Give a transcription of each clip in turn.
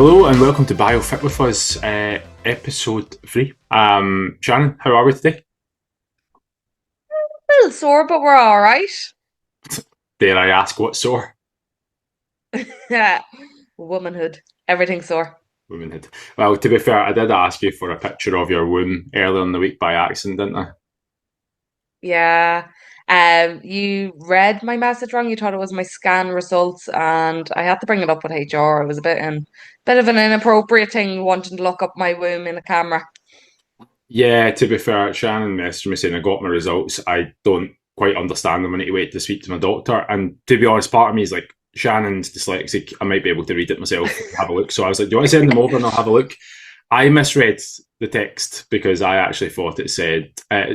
Hello and welcome to BioFit with us, episode 3. Shannon, how are we today? A little sore, but we're all right. Dare I ask what sore? Yeah, womanhood, everything sore. Womanhood. Well, to be fair, I did ask you for a picture of your womb earlier in the week by accident, didn't I? Yeah. You read my message wrong. You thought it was my scan results, and I had to bring it up with HR. It was bit of an inappropriate thing wanting to look up my womb in the camera. Yeah, to be fair, Shannon messaged me saying I got my results. I don't quite understand them. I need to wait to speak to my doctor. And to be honest, part of me is like, Shannon's dyslexic. I might be able to read it myself and have a look. So I was like, do you want to send them over and I'll have a look? I misread the text because I actually thought it said,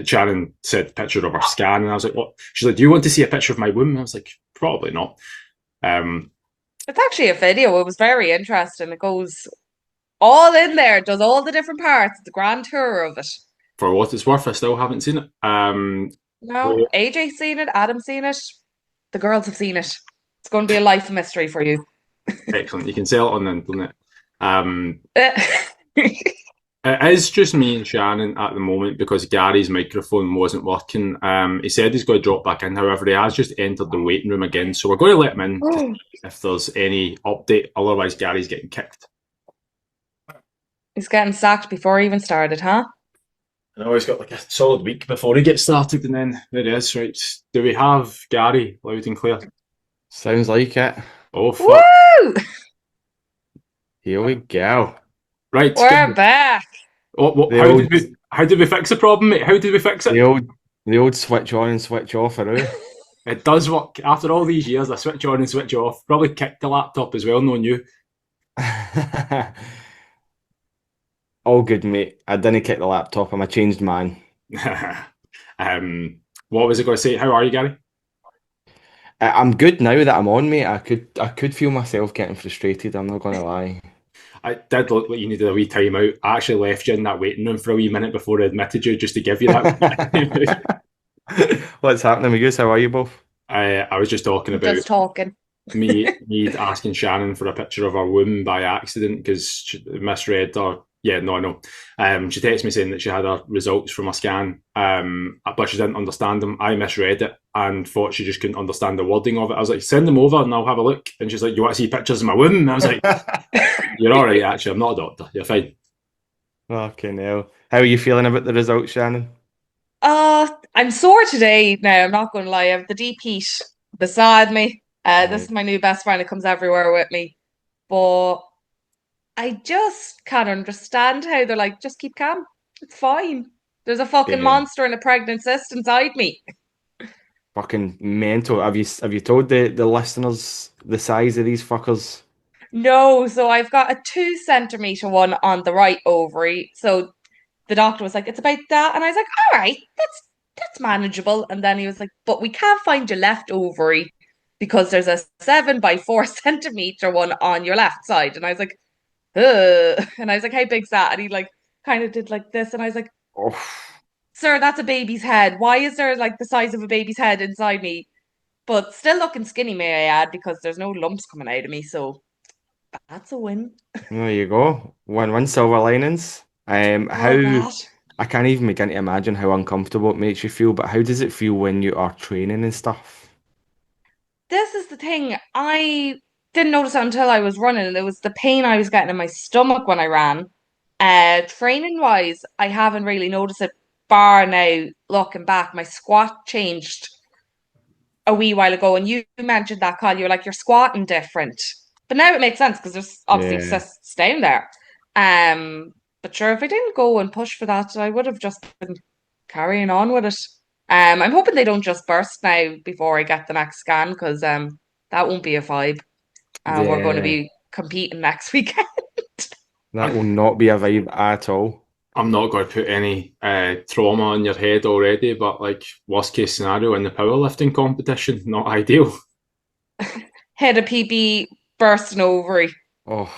Shannon said picture of her scan. And I was like, what? She's like, do you want to see a picture of my womb? And I was like, probably not. It's actually a video. It was very interesting. It goes all in there, does all the different parts, the grand tour of it. For what it's worth, I still haven't seen it. No, AJ's seen it, Adam's seen it, the girls have seen it. It's going to be a life mystery for you. Excellent. You can sell it on the internet. It is just me and Shannon at the moment because Gary's microphone wasn't working. He said he's going to drop back in. However, he has just entered the waiting room again. So we're going to let him in to see if there's any update. Otherwise, Gary's getting kicked. He's getting sacked before he even started, huh? I know he's got like a solid week before he gets started, and then there he is. Right? Do we have Gary loud and clear? Sounds like it. Oh fuck! Woo! Here we go. Right, we're back. How did we fix the problem, mate? How did we fix it? The old switch on and switch off, It does work. After all these years, I switch on and switch off. Probably kicked the laptop as well, knowing you. All good, mate. I didn't kick the laptop. I'm a changed man. What was I going to say? How are you, Gary? I'm good now that I'm on, mate. I could feel myself getting frustrated. I'm not going to lie. I did look like you needed a wee time out. I actually left you in that waiting room for a wee minute before I admitted you, just to give you that. What's happening with you? How are you both? I was just talking about just talking. me asking Shannon for a picture of her womb by accident because she misread her. Yeah, no, I know. She texted me saying that she had her results from a scan, but she didn't understand them. I misread it and thought she just couldn't understand the wording of it. I was like, send them over and I'll have a look. And she's like, you want to see pictures of my womb? And I was like, you're all right, actually. I'm not a doctor. You're fine. Okay, now. How are you feeling about the results, Shannon? I'm sore today. Now, I'm not going to lie. I have the deep heat beside me. This is my new best friend. It comes everywhere with me. But I just can't understand how they're like, just keep calm. It's fine. There's a fucking monster and a pregnant cyst inside me. Fucking mental. Have you told the listeners the size of these fuckers? No, so I've got a 2 centimeter one on the right ovary. So the doctor was like, it's about that. And I was like, all right, that's manageable. And then he was like, but we can't find your left ovary because there's a 7 by 4 centimeter one on your left side. And I was like, ugh. And I was like, how big's that? And he like kind of did like this. And I was like, Oh, sir, that's a baby's head. Why is there like the size of a baby's head inside me? But still looking skinny, may I add, because there's no lumps coming out of me. So that's a win. there you go. One silver linings. How I can't even begin to imagine how uncomfortable it makes you feel, but how does it feel when you are training and stuff? This is the thing. I didn't notice it until I was running, and it was the pain I was getting in my stomach when I ran. Training wise, I haven't really noticed it bar now. Looking back, my squat changed a wee while ago, and you mentioned that, Kyle. You were like, you're squatting different. But now it makes sense because there's obviously Yeah. cysts down there. But sure, if I didn't go and push for that, I would have just been carrying on with it. I'm hoping they don't just burst now before I get the next scan because that won't be a vibe. We're going to Yeah. be competing next weekend. That will not be a vibe at all. I'm not going to put any trauma on your head already, but like worst case scenario in the powerlifting competition, not ideal. Hit a PB, burst an ovary. Oh,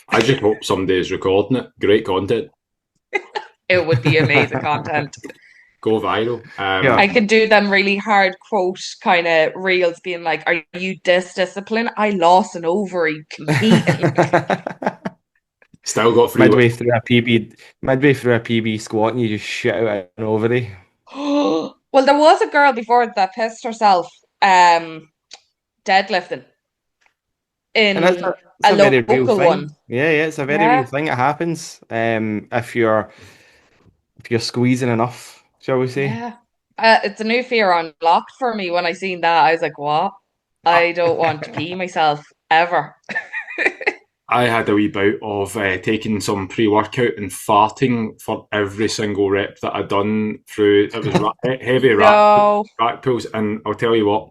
I just hope somebody is recording it. Great content. It would be amazing content. Go viral. Yeah. I could do them really hard quote kind of reels being like, are you this disciplined? I lost an ovary competing. Still got free. midway through a PB squat, and you just shit out an ovary. Well, there was a girl before that pissed herself deadlifting And it's in a, it's a a very real local one. thing. Yeah, it's a very real Yeah, thing. It happens. If you're squeezing enough, shall we say? yeah. It's a new fear unlocked for me when I seen that. I was like, what? I don't want to pee myself ever. I had a wee bout of taking some pre-workout and farting for every single rep that I'd done through. It was heavy No. rack pulls, and I'll tell you what.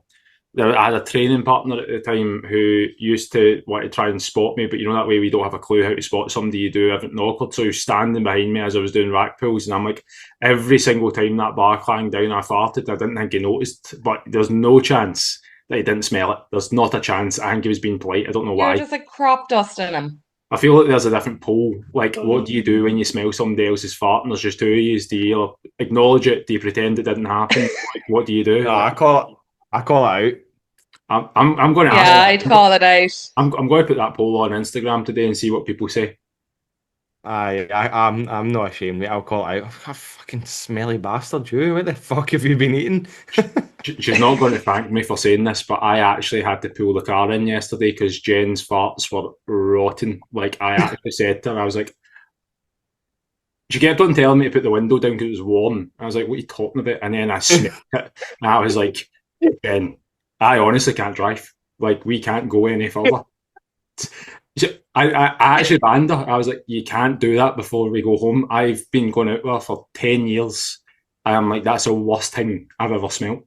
I had a training partner at the time who used to want to try and spot me, but you know that way we don't have a clue how to spot somebody, you do everything awkward. So he was standing behind me as I was doing rack pulls, and I'm like, every single time that bar clanged down, I farted. I didn't think he noticed, but there's no chance that he didn't smell it. There's not a chance. I think he was being polite. I don't know You're why. just like crop dusting him. I feel like there's a different poll. Like, what do you do when you smell somebody else's fart and there's just two of you? Do you acknowledge it? Do you pretend it didn't happen? Like, what do you do? No, I call it out. I'm going to Yeah, ask. I'd call it out. I'm going to put that poll on Instagram today and see what people say. I'm not ashamed, mate. I'll call it out. A fucking smelly bastard, you. What the fuck have you been eating? She's not going to thank me for saying this, but I actually had to pull the car in yesterday because Jen's farts were rotten. Like, I actually said to her, I was like, she kept on telling me to put the window down because it was warm. I was like, what are you talking about? And then I smelled it. And I was like, Jen, I honestly can't drive. Like, we can't go any further. I actually banned her. I was like, you can't do that before we go home. I've been going out with her for 10 years. I'm like, that's the worst thing I've ever smelt.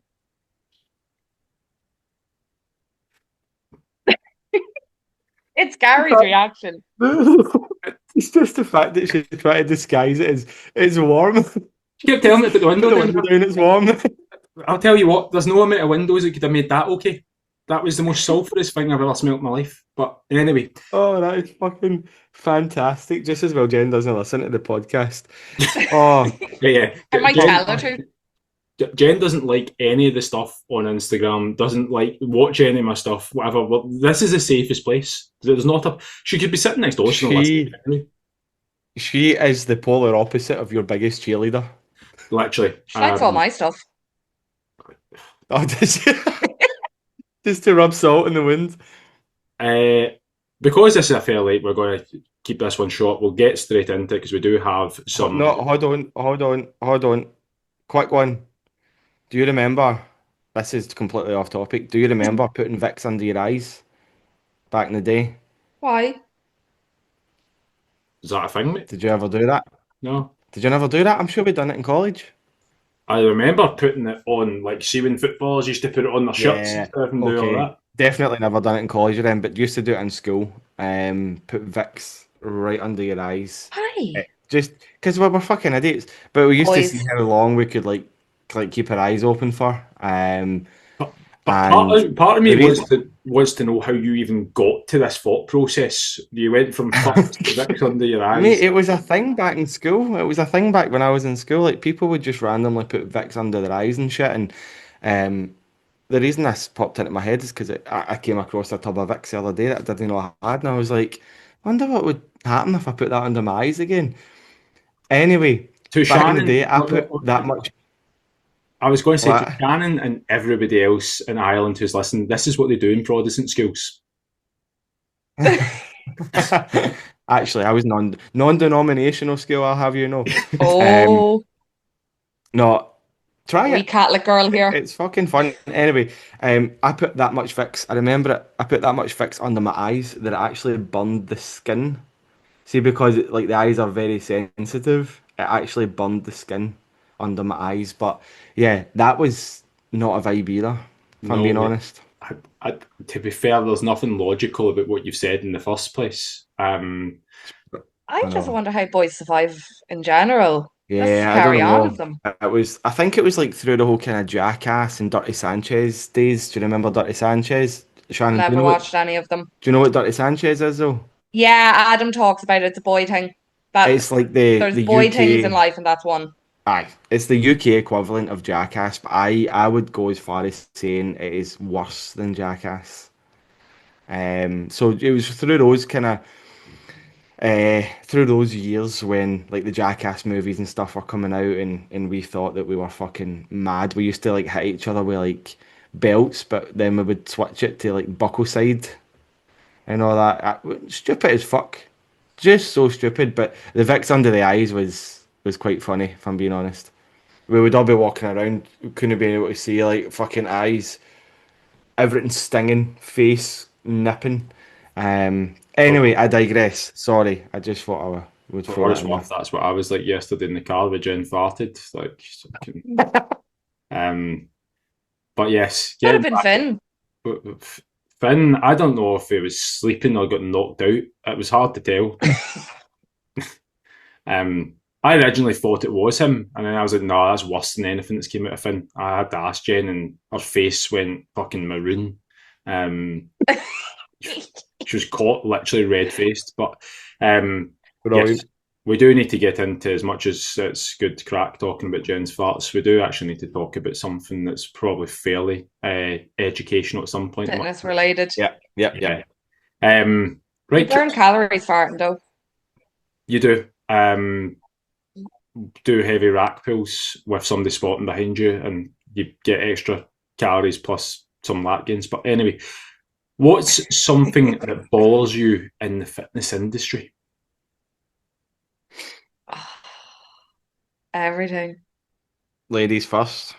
It's Gary's reaction. It's just the fact that she's trying to disguise it as it's warm. She kept telling me to put the window Put the down. window down, it's warm. I'll tell you what, there's no amount of windows that could have made that okay. That was the most sulphurous thing I've ever smelt in my life. But anyway. Oh, that is fucking fantastic. Just as well Jen doesn't listen to the podcast. Oh. Yeah. I might tell her to. Jen doesn't like any of the stuff on Instagram, doesn't like watch any of my stuff, whatever. Well, this is the safest place. There's not a. She could be sitting next door. She is the polar opposite of your biggest cheerleader. Literally. She likes all my stuff. Oh, does she? Just to rub salt in the wind. Because this is a fair late, we're going to keep this one short. We'll get straight into it because we do have some. No, hold on. Quick one. Do you remember? This is completely off topic. Do you remember putting Vicks under your eyes back in the day? Why? Is that a thing, mate? Did you ever do that? No. Did you never do that? I'm sure we done it in college. I remember putting it on, like, see when footballers used to put it on their shirts and stuff and do all that. Definitely never done it in college then, but used to do it in school. Put Vicks right under your eyes. Why? Just because we were fucking idiots. But we used to Boys. see how long we could like keep our eyes open for. But part of me wants to know how you even got to this thought process. You went from fucks to Vicks under your eyes. Mate, it was a thing back in school. It was a thing back when I was in school. Like people would just randomly put Vicks under their eyes and shit. And the reason this popped into my head is because I came across a tub of Vicks the other day that I didn't know I had, and I was like, I wonder what would happen if I put that under my eyes again. Anyway, to back Shannon, in the day, I put that much. I was going to say What? to Shannon and everybody else in Ireland who's listening, this is what they do in Protestant schools. Actually, I was non-denominational school, I'll have you know. Oh, No, try wee it. Catholic girl here. It's fucking fun. Anyway, I put that much Vicks. I remember it. I put that much Vicks under my eyes that it actually burned the skin. See, because like the eyes are very sensitive, it actually burned the skin under my eyes. But yeah, that was not a vibe either, if I'm being honest. To be fair, there's nothing logical about what you've said in the first place. I just wonder how boys survive in general. Let's Yeah, I carry don't on know. with them. I think it was like through the whole kind of Jackass and Dirty Sanchez days. Do you remember Dirty Sanchez? Shannon, do you Never know watched any of them. do you know what Dirty Sanchez is though? Yeah, Adam talks about it. It's a boy thing. It's like There's the boy UK. things in life, and that's one. Aye, it's the UK equivalent of Jackass, but I would go as far as saying it is worse than Jackass. So it was through those kind of through those years when like the Jackass movies and stuff were coming out and we thought that we were fucking mad, we used to like hit each other with like belts, but then we would switch it to like buckle side and all that. Stupid as fuck. Just so stupid, but the Vicks under the eyes was quite funny, if I'm being honest. We would all be walking around, we couldn't be able to see like fucking eyes, everything stinging, face nipping. For, Anyway, I digress. Sorry, I just thought would for throw what that it's in there. worth, that's what I was like yesterday in the car with Jen farted. Like, um, but yes, Could have getting been Finn. Finn, I don't know if he was sleeping or got knocked out. It was hard to tell. I originally thought it was him, and then I was like, "No, that's worse than anything that's came out of Finn." I had to ask Jen, and her face went fucking maroon. Um, she was caught literally red faced. But yes, Brilliant. we do need to get into, as much as it's good crack talking about Jen's farts, we do actually need to talk about something that's probably fairly educational at some point. Fitness related. Yep, yep, Yeah. yep. Right, You burn calories farting though. you do. Do heavy rack pulls with somebody spotting behind you, and you get extra calories plus some lat gains. But anyway, what's something that bothers you in the fitness industry? Everything. Ladies first.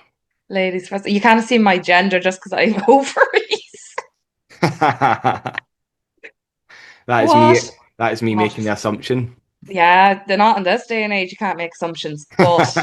Ladies first. You can't see my gender just because I have ovaries. That is me. What? That is me making What? the assumption. Yeah, they're not in this day and age. You can't make assumptions. But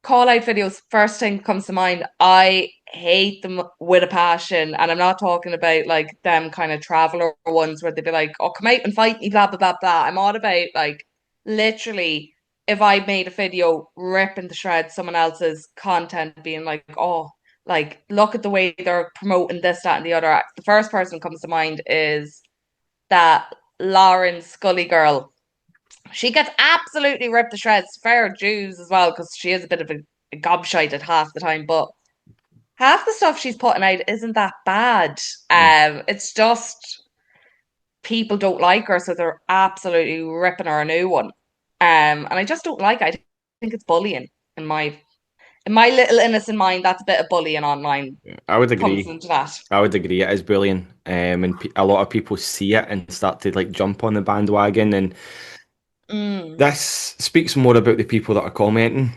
call out videos, first thing comes to mind. I hate them with a passion. And I'm not talking about like them kind of traveler ones where they'd be like, oh, come out and fight me, blah, blah, blah, blah. I'm all about like literally if I made a video ripping to shreds someone else's content, being like, oh, like look at the way they're promoting this, that, and the other. The first person that comes to mind is that Lauren Scully girl. She gets absolutely ripped to shreds. Fair dues as well, because she is a bit of a gobshite at half the time, but half the stuff she's putting out isn't that bad. It's just people don't like her, so they're absolutely ripping her a new one. And I just don't like it. I think it's bullying in my little innocent mind. That's a bit of bullying online I would comes agree. into that. I would agree. It is bullying, and a lot of people see it and start to like jump on the bandwagon. And Mm. this speaks more about the people that are commenting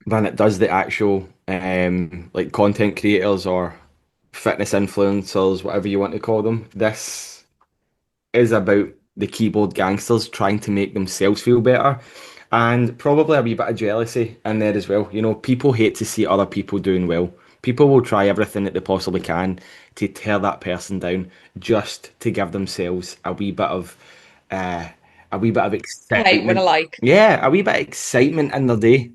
than it does the actual like content creators or fitness influencers, whatever you want to call them. This is about the keyboard gangsters trying to make themselves feel better. And probably a wee bit of jealousy in there as well. You know, people hate to see other people doing well. People will try everything that they possibly can to tear that person down just to give themselves uh, a wee bit of Hate with a excitement. like. Yeah, a wee bit of excitement in their day.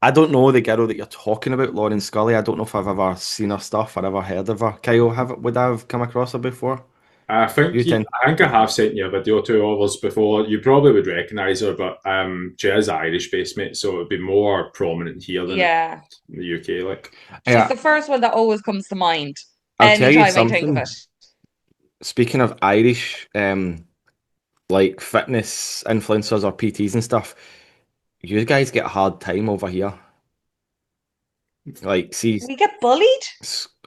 I don't know the girl that you're talking about, Lauren Scully. I don't know if I've ever seen her stuff or ever heard of her. Kyle, would I have come across her before? You tend. I think I have sent you a video to of us before. You probably would recognise her, but she is Irish based, mate, so it would be more prominent here than in Yeah. the UK. Like, She's Yeah, the first one that always comes to mind I'll tell you anytime I think of something. it. Speaking of Irish, like fitness influencers or PTs and stuff, you guys get a hard time over here. Like, see, We get bullied.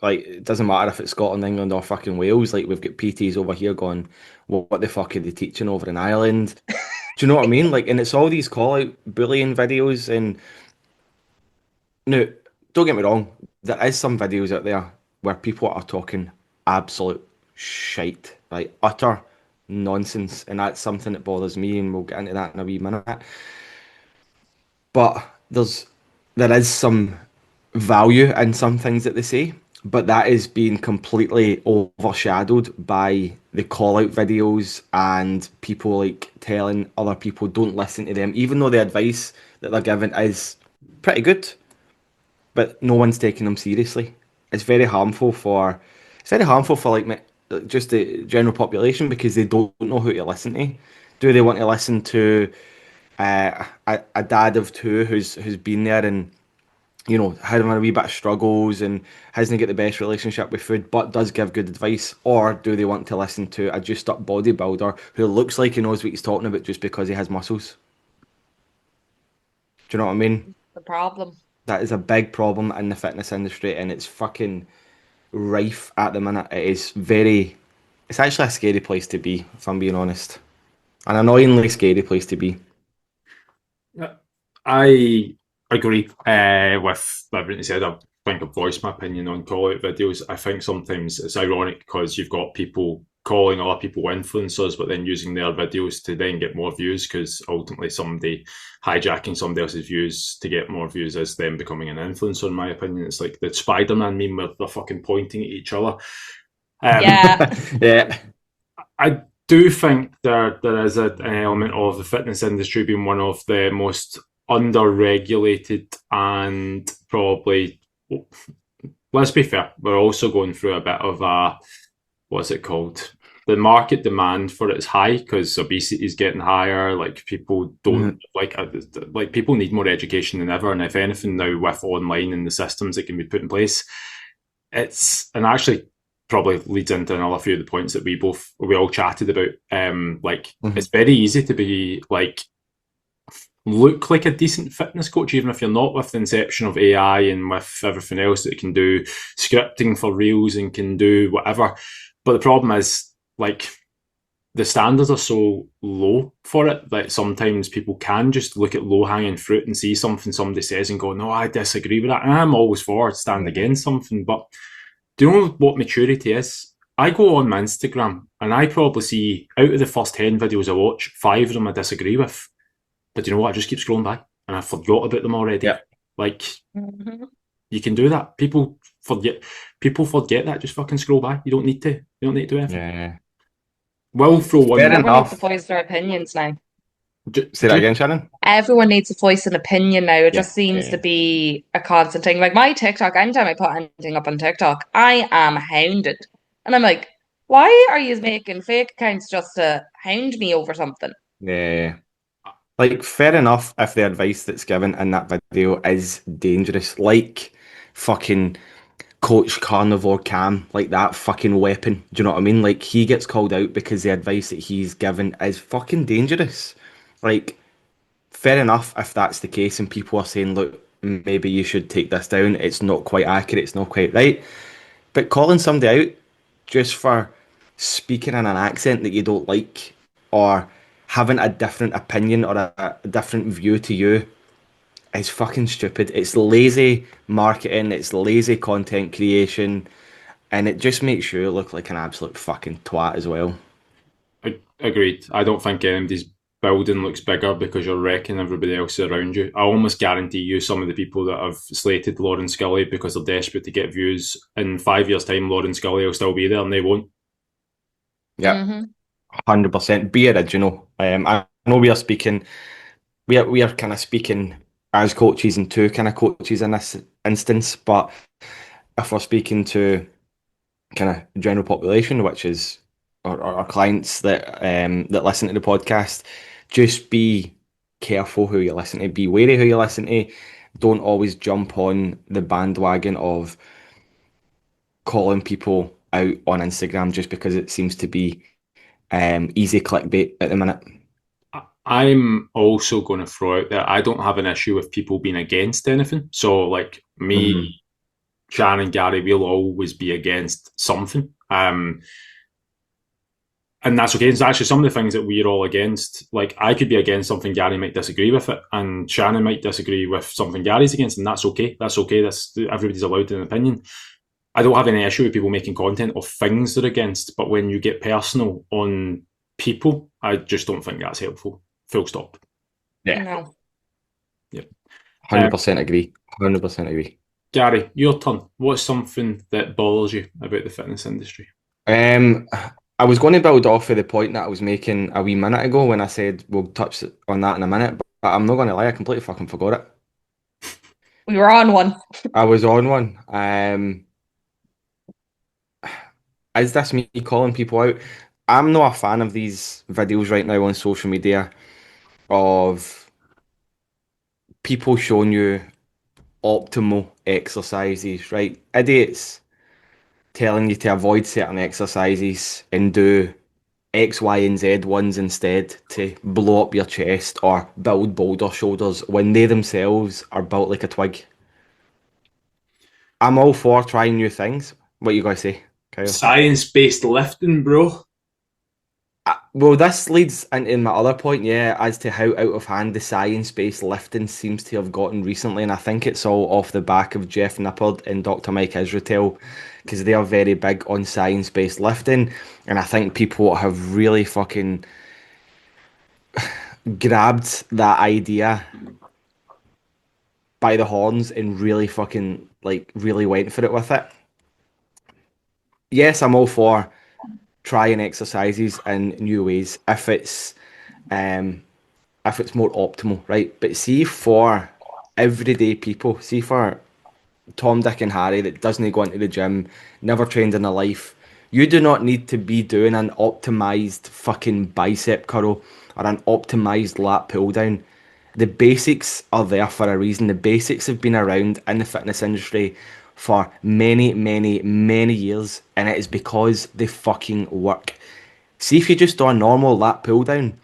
like it doesn't matter if it's Scotland, England, or fucking Wales. Like we've got PTs over here going, well, what the fuck are they teaching over in Ireland? Do you know what I mean? Like, and it's all these call out bullying videos. And no, don't get me wrong, there is some videos out there where people are talking absolute shite, like utter nonsense, and that's something that bothers me. And we'll get into that in a wee minute. But there is some value in some things that they say, but that is being completely overshadowed by the call out videos and people like telling other people don't listen to them, even though the advice that they're giving is pretty good, but no one's taking them seriously. It's very harmful for like just the general population because they don't know who to listen to. Do they want to listen to a dad of two who's been there and having a wee bit of struggles and hasn't got the best relationship with food, but does give good advice? Or do they want to listen to a juiced up bodybuilder who looks like he knows what he's talking about just because he has muscles? Do you know what I mean? The problem. That is a big problem in the fitness industry, and it's fucking rife at the minute. It's actually a scary place to be, if I'm being honest. An annoyingly scary place to be. I agree with everything you said. I think I've voiced my opinion on call out videos. I think sometimes it's ironic because you've got people calling other people influencers, but then using their videos to then get more views because ultimately somebody hijacking somebody else's views to get more views is them becoming an influencer, in my opinion. It's like the Spider-Man meme where they're fucking pointing at each other. Yeah. Yeah. I do think there is an element of the fitness industry being one of the most under-regulated and probably, let's be fair, we're also going through a bit of a, what's it called? The market demand for it is high because obesity is getting higher. Like people don't like people need more education than ever, and if anything now with online and the systems that can be put in place, and actually probably leads into another few of the points that we all chatted about. It's very easy to be like look like a decent fitness coach, even if you're not, with the inception of AI and with everything else that it can do, scripting for reels and can do whatever. But the problem is, like, the standards are so low for it that sometimes people can just look at low hanging fruit and see something somebody says and go, no, I disagree with that. And I'm always for it, stand against something. But do you know what maturity is? I go on my Instagram and I probably see out of the first 10 videos I watch, 5 of them I disagree with. But you know what? I just keep scrolling by and I forgot about them already. Yeah. Like, you can do that. People forget that. Just fucking scroll by. You don't need to. You don't need to do anything. Yeah. We'll throw one Fair more. Everyone needs enough. to voice their opinions now. Say that again, Shannon? Everyone needs to voice an opinion now. It Yeah, just seems yeah. to be a constant thing. Like my TikTok, anytime I put anything up on TikTok, I am hounded. And I'm like, why are you making fake accounts just to hound me over something? Yeah. Like, fair enough if the advice that's given in that video is dangerous. Like, fucking Coach Carnivore Cam, like that fucking weapon. Do you know what I mean? Like, he gets called out because the advice that he's given is fucking dangerous. Like, fair enough if that's the case and people are saying, look, maybe you should take this down. It's not quite accurate. It's not quite right. But calling somebody out just for speaking in an accent that you don't like or having a different opinion or a different view to you is fucking stupid. It's lazy marketing, it's lazy content creation, and it just makes you look like an absolute fucking twat as well. Agreed. I don't think anybody's building looks bigger because you're wrecking everybody else around you. I almost guarantee you some of the people that have slated Lauren Scully because they're desperate to get views, in 5 years' time, Lauren Scully will still be there and they won't. Yeah, 100%. Be original. I know we are speaking, we are kind of speaking as coaches and two kind of coaches in this instance, but if we're speaking to kind of general population, which is our clients that listen to the podcast, just be careful who you listen to, be wary who you listen to. Don't always jump on the bandwagon of calling people out on Instagram just because it seems to be easy clickbait at the minute. I'm also going to throw out that I don't have an issue with people being against anything. So, like me, Shannon, Gary, we'll always be against something. And that's okay. It's actually some of the things that we're all against. Like, I could be against something, Gary might disagree with it, and Shannon might disagree with something Gary's against, and that's okay. That's okay. Everybody's allowed an opinion. I don't have any issue with people making content of things they're against, but when you get personal on people, I just don't think that's helpful. Full stop. Yeah. No. Yep. 100% agree. 100% agree. Gary, your turn. What's something that bothers you about the fitness industry? I was going to build off of the point that I was making a wee minute ago when I said we'll touch on that in a minute, but I'm not going to lie, I completely fucking forgot it. We were on one. I was on one. Is this me calling people out? I'm not a fan of these videos right now on social media of people showing you optimal exercises, right? Idiots telling you to avoid certain exercises and do X, Y, and Z ones instead to blow up your chest or build boulder shoulders when they themselves are built like a twig. I'm all for trying new things. What you gotta say, Kyle? Science-based lifting, bro. Well, this leads into my other point, yeah, as to how out of hand the science-based lifting seems to have gotten recently, and I think it's all off the back of Jeff Nippard and Dr. Mike Israetel, because they are very big on science-based lifting, and I think people have really fucking grabbed that idea by the horns and really fucking like really went for it with it. Yes, I'm all for trying exercises in new ways um if it's more optimal, right? But see for everyday people, see for Tom, Dick, and Harry that doesn't go into the gym, never trained in their life, you do not need to be doing an optimized fucking bicep curl or an optimized lat pull down. The basics are there for a reason. The basics have been around in the fitness industry for many, many, many years, and it is because they fucking work. See if you just do a normal lat pull down,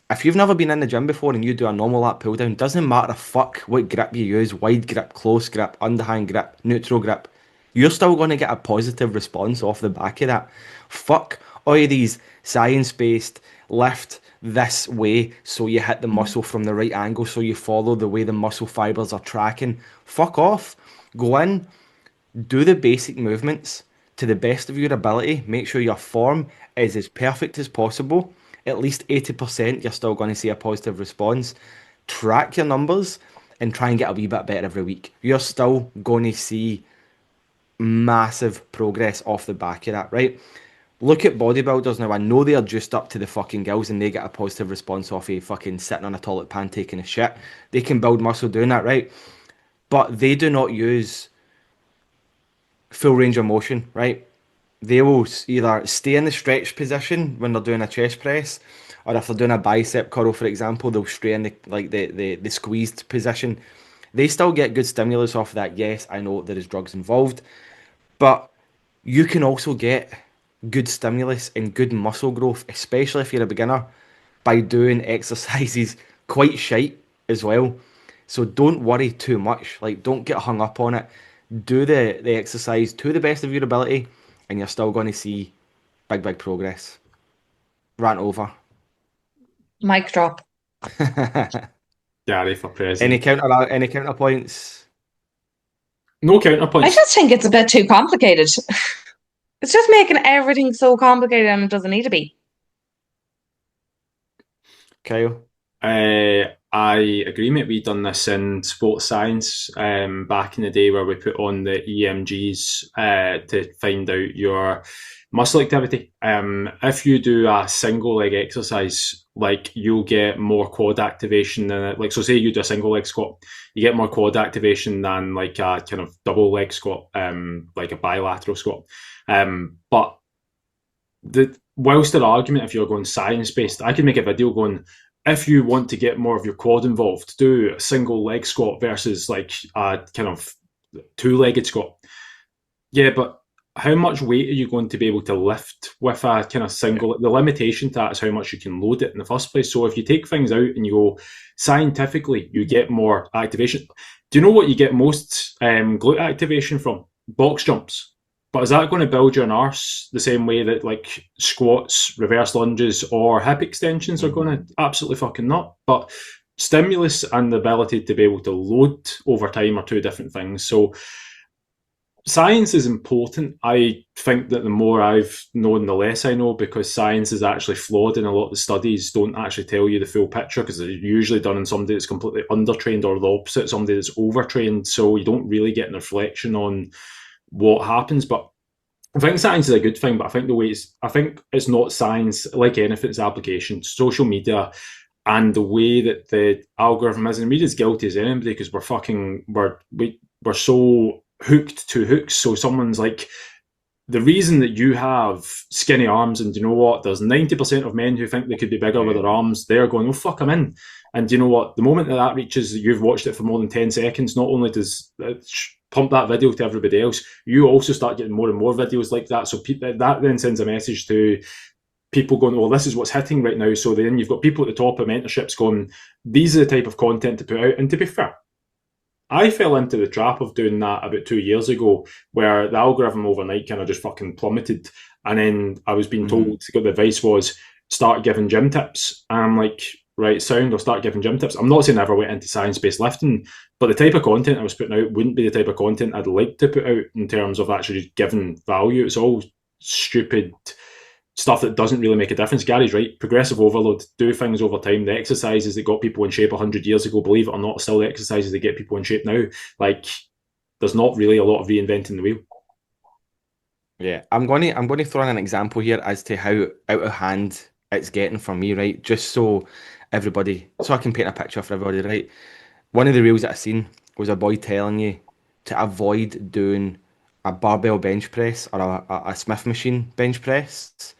if you've never been in the gym before and you do a normal lat pull down, doesn't matter a fuck what grip you use, wide grip, close grip, underhand grip, neutral grip, you're still going to get a positive response off the back of that. Fuck all of these science-based lift this way so you hit the muscle from the right angle so you follow the way the muscle fibers are tracking. Fuck off. Go in, do the basic movements to the best of your ability. Make sure your form is as perfect as possible. At least 80%, you're still going to see a positive response. Track your numbers and try and get a wee bit better every week. You're still going to see massive progress off the back of that, right? Look at bodybuilders now. I know they are juiced up to the fucking gills and they get a positive response off of fucking sitting on a toilet pan taking a shit. They can build muscle doing that, right? But they do not use full range of motion, right? They will either stay in the stretch position when they're doing a chest press, or if they're doing a bicep curl, for example, they'll stay in the squeezed position. They still get good stimulus off that. Yes, I know there is drugs involved, but you can also get good stimulus and good muscle growth, especially if you're a beginner, by doing exercises quite shite as well. So don't worry too much. Like, don't get hung up on it. Do the exercise to the best of your ability, and you're still going to see big, big progress. Rant over. Mic drop. Gary for president. Any counterpoints? No I counterpoints. just think it's a bit too complicated. It's just making everything so complicated and it doesn't need to be. Kyle? I agree, mate. We done this in sports science back in the day where we put on the EMGs to find out your muscle activity. If you do a single leg exercise, like you'll get more quad activation than like, so say you do a single leg squat, you get more quad activation than like a kind of double leg squat, like a bilateral squat. But whilst the argument, if you're going science based, I can make a video going, if you want to get more of your quad involved, do a single leg squat versus like a kind of two-legged squat. Yeah, but how much weight are you going to be able to lift with a kind of single? The limitation to that is how much you can load it in the first place. So if you take things out and you go scientifically, you get more activation. Do you know what you get most glute activation from? Box jumps. But is that going to build your arse the same way that like squats, reverse lunges, or hip extensions are going to? Absolutely fucking not. But stimulus and the ability to be able to load over time are two different things. So science is important. I think that the more I've known, the less I know, because science is actually flawed and a lot of the studies don't actually tell you the full picture because they're usually done in somebody that's completely undertrained or the opposite, somebody that's overtrained. So you don't really get an reflection on what happens. But I think science is a good thing, but I think it's not science. Like anything, it's application. Social media and the way that the algorithm is, and we're as guilty as anybody because we're so hooked to hooks. So someone's like, the reason that you have skinny arms, and you know what, there's 90% of men who think they could be bigger with their arms, they're going, oh fuck, I'm in. And you know what? The moment that reaches, you've watched it for more than 10 seconds, not only does it pump that video to everybody else, you also start getting more and more videos like that. So that then sends a message to people going, well, this is what's hitting right now. So then you've got people at the top of mentorships going, these are the type of content to put out. And to be fair, I fell into the trap of doing that about 2 years ago, where the algorithm overnight kind of just fucking plummeted. And then I was being told, the advice was, start giving gym tips. And I'm like, right, sound, I'll start giving gym tips. I'm not saying I ever went into science-based lifting, but the type of content I was putting out wouldn't be the type of content I'd like to put out in terms of actually giving value. It's all stupid stuff that doesn't really make a difference. Gary's right. Progressive overload, do things over time. The exercises that got people in shape 100 years ago, believe it or not, still the exercises that get people in shape now. Like, there's not really a lot of reinventing the wheel. Yeah, I'm going to throw in an example here as to how out of hand it's getting for me, right? Just so so I can paint a picture for everybody, right? One of the reels that I seen was a boy telling you to avoid doing a barbell bench press or a Smith machine bench press.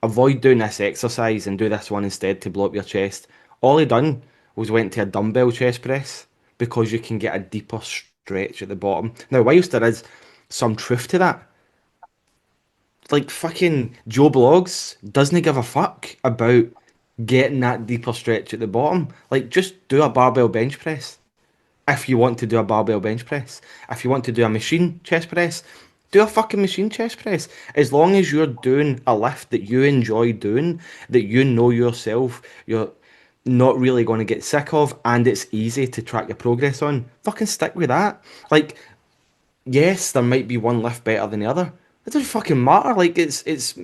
Avoid doing this exercise and do this one instead to blow up your chest. All he done was went to a dumbbell chest press because you can get a deeper stretch at the bottom. Now, whilst there is some truth to that, like fucking Joe Blogs doesn't give a fuck about getting that deeper stretch at the bottom. Like, just do a barbell bench press. If you want to do a barbell bench press, if you want to do a machine chest press, do a fucking machine chest press. As long as you're doing a lift that you enjoy doing, that you know yourself, you're not really going to get sick of, and it's easy to track your progress on, fucking stick with that. Like, yes, there might be one lift better than the other. It doesn't fucking matter. Like, it's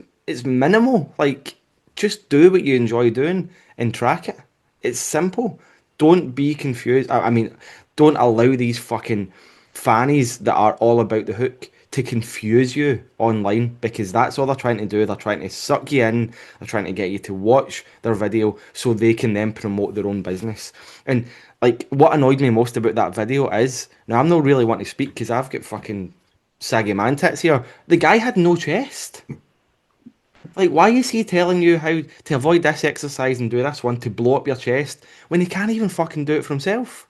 minimal. Like, just do what you enjoy doing and track it. It's simple. Don't be confused. I mean, don't allow these fucking fannies that are all about the hook to confuse you online, because that's all they're trying to do. They're trying to suck you in. They're trying to get you to watch their video so they can then promote their own business. And like, what annoyed me most about that video is, now I'm not really wanting to speak because I've got fucking saggy man tits here. The guy had no chest. Like, why is he telling you how to avoid this exercise and do this one to blow up your chest when he can't even fucking do it for himself?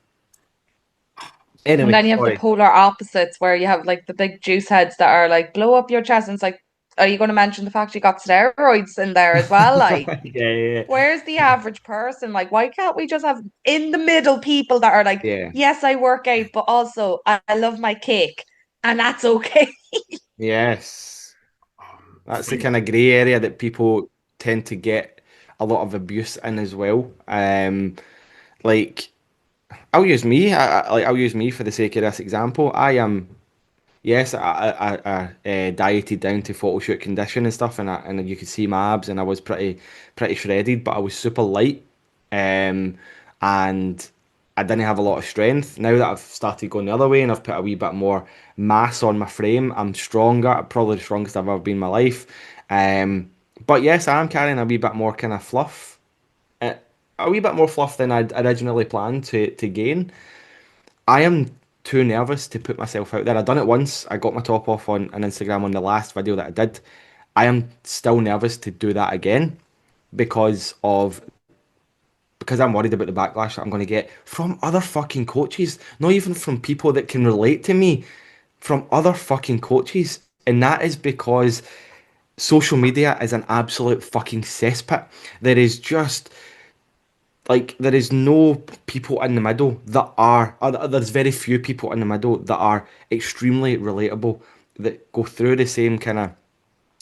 And Anyway, then you have the sorry. polar opposites where you have like the big juice heads that are like blow up your chest, and it's like, are you going to mention the fact you got steroids in there as well? Like, Yeah. where's the average person? Like, why can't we just have in the middle people that are like, Yeah. yes, I work out, but also I love my cake, and that's okay. Yes. That's the kind of grey area that people tend to get a lot of abuse in as well. Like, I'll use me. I'll use me for the sake of this example. I am, yes, I dieted down to photo shoot condition and stuff, and you could see my abs, and I was pretty shredded, but I was super light, and I didn't have a lot of strength. Now that I've started going the other way and I've put a wee bit more mass on my frame, I'm stronger. Probably the strongest I've ever been in my life. But yes, I am carrying a wee bit more kind of fluff, uh, a wee bit more fluff than I'd originally planned to gain. I am too nervous to put myself out there. I done it once. I got my top off on Instagram on the last video that I did. I am still nervous to do that again because of because I'm worried about the backlash that I'm going to get from other fucking coaches, not even from people that can relate to me, from other fucking coaches. And that is because social media is an absolute fucking cesspit. There is just like there is no people in the middle that are there's very few people in the middle that are extremely relatable, that go through the same kind of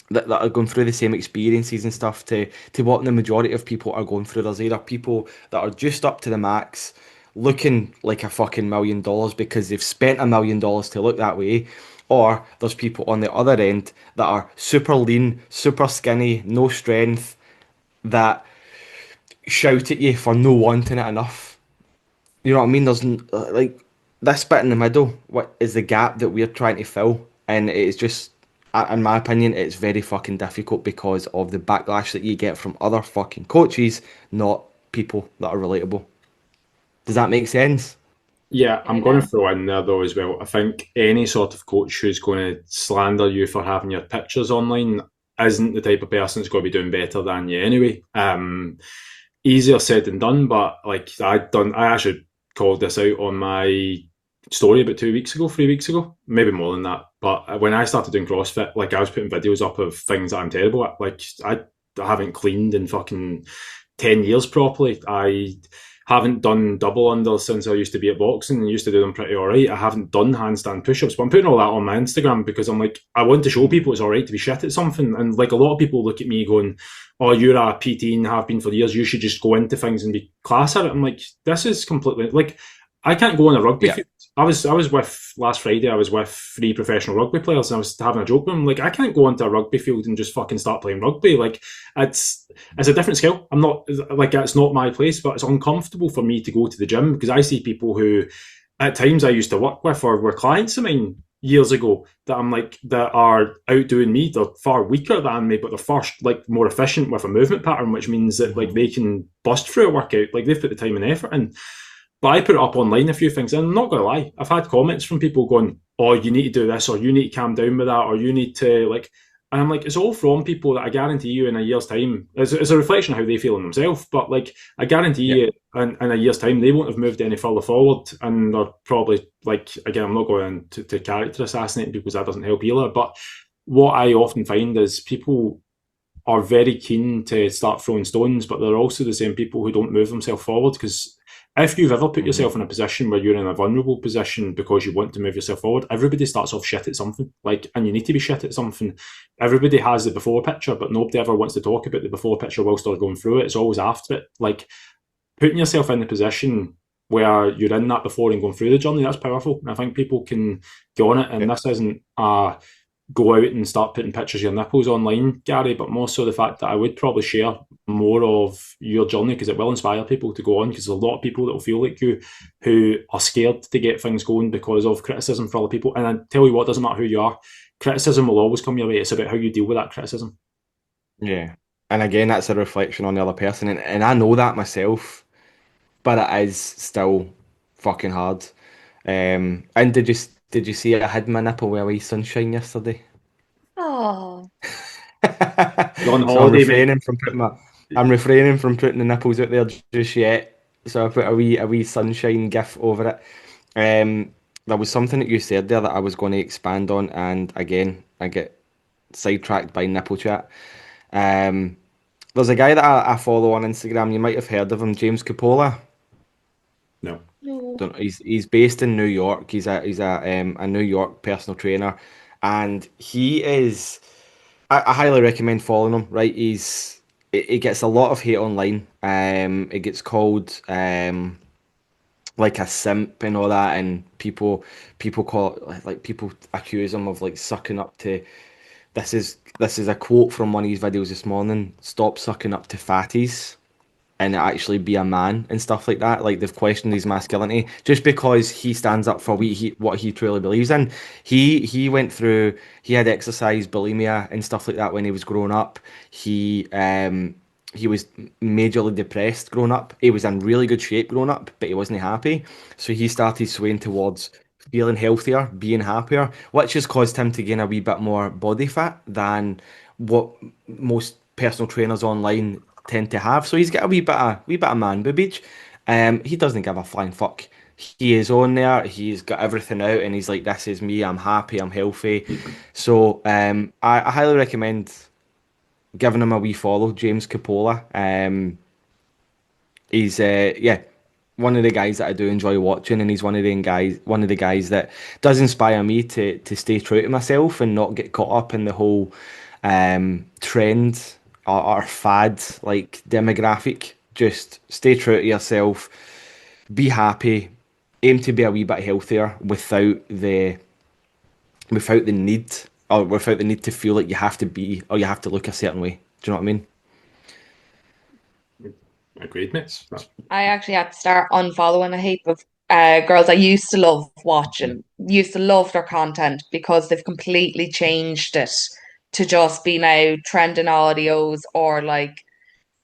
that are going through the same experiences and stuff to what the majority of people are going through. There's either people that are just up to the max, looking like a fucking $1,000,000 because they've spent $1,000,000 to look that way, or there's people on the other end that are super lean, super skinny, no strength, that shout at you for no wanting it enough. You know what I mean? There's like this bit in the middle. What is the gap that we're trying to fill? And it's just, in my opinion, it's very fucking difficult because of the backlash that you get from other fucking coaches, not people that are relatable. Does that make sense? Yeah, I'm going Yeah. to throw in there though as well. I think any sort of coach who's going to slander you for having your pictures online isn't the type of person that's going to be doing better than you anyway. easier said than done, but like I actually called this out on my story about 2 weeks ago, 3 weeks ago, maybe more than that. But when I started doing CrossFit, like I was putting videos up of things that I'm terrible at. Like I haven't cleaned in fucking 10 years properly. I haven't done double unders since I used to be at boxing and used to do them pretty all right. I haven't done handstand push-ups, but I'm putting all that on my Instagram because I'm like, I want to show people it's all right to be shit at something. And like a lot of people look at me going, oh, you're a PT and have been for years, you should just go into things and be class at it. I'm like, this is completely, like, I can't go on a rugby field. I was with, last Friday, I was with 3 professional rugby players and I was having a joke with them. Like, I can't go onto a rugby field and just fucking start playing rugby. Like, it's a different skill. I'm not, like, it's not my place, but it's uncomfortable for me to go to the gym because I see people who, at times I used to work with or were clients of mine years ago that I'm like, that are outdoing me. They're far weaker than me, but they're far, like, more efficient with a movement pattern, which means that, like, they can bust through a workout. Like, they've put the time and effort in. But I put it up online a few things, and I'm not going to lie, I've had comments from people going, oh, you need to do this, or you need to calm down with that, or you need to, like, and I'm like, it's all from people that I guarantee you in a year's time, it's a reflection of how they feel in themselves, but like, I guarantee you in a year's time, they won't have moved any further forward, and they're probably, like, again, I'm not going to character assassinate people because that doesn't help either, but what I often find is people are very keen to start throwing stones, but they're also the same people who don't move themselves forward because if you've ever put yourself in a position where you're in a vulnerable position because you want to move yourself forward, everybody starts off shit at something. Like, and you need to be shit at something. Everybody has the before picture, but nobody ever wants to talk about the before picture whilst they're going through it. It's always after it. Like, putting yourself in the position where you're in that before and going through the journey, that's powerful. And I think people can go on it. And this isn't go out and start putting pictures of your nipples online, Gary, but more so the fact that I would probably share more of your journey because it will inspire people to go on, because there's a lot of people that will feel like you who are scared to get things going because of criticism from other people. And I tell you what, doesn't matter who you are, criticism will always come your way. It's about how you deal with that criticism. Yeah. And again, that's a reflection on the other person. And I know that myself, but it is still fucking hard. And did you see I had my nipple with a wee sunshine yesterday? Oh. You're on So holiday, I'm refraining from putting the nipples out there just yet. So I put a wee sunshine gif over it. There was something that you said there that I was going to expand on, and again, I get sidetracked by nipple chat. There's a guy that I follow on Instagram. You might have heard of him, James Capola. No. Don't know. He's based in New York. He's a New York personal trainer, and he is. I highly recommend following him. Right, he gets a lot of hate online. It gets called like a simp and all that, and people call it, like, people accuse him of like sucking up to. This is a quote from one of his videos this morning. Stop sucking up to fatties and actually be a man and stuff like that. Like, they've questioned his masculinity just because he stands up for what he truly believes in. He went through. He had exercise bulimia and stuff like that when he was growing up. He was majorly depressed growing up. He was in really good shape growing up, but he wasn't happy. So he started swaying towards feeling healthier, being happier, which has caused him to gain a wee bit more body fat than what most personal trainers online tend to have. So he's got a wee bit of man boobage. He doesn't give a flying fuck. He is on there. He's got everything out, and he's like, "This is me. I'm happy. I'm healthy." So I highly recommend giving him a wee follow, James Capola. He's one of the guys that I do enjoy watching, and he's one of the guys that does inspire me to stay true to myself and not get caught up in the whole trend or fad like demographic. Just stay true to yourself, be happy, aim to be a wee bit healthier without the need, or without the need to feel like you have to be or you have to look a certain way. Do you know what I mean? Agreed, mate. I actually had to start unfollowing a heap of girls I used to love watching, used to love their content because they've completely changed it to just be now trending audios or like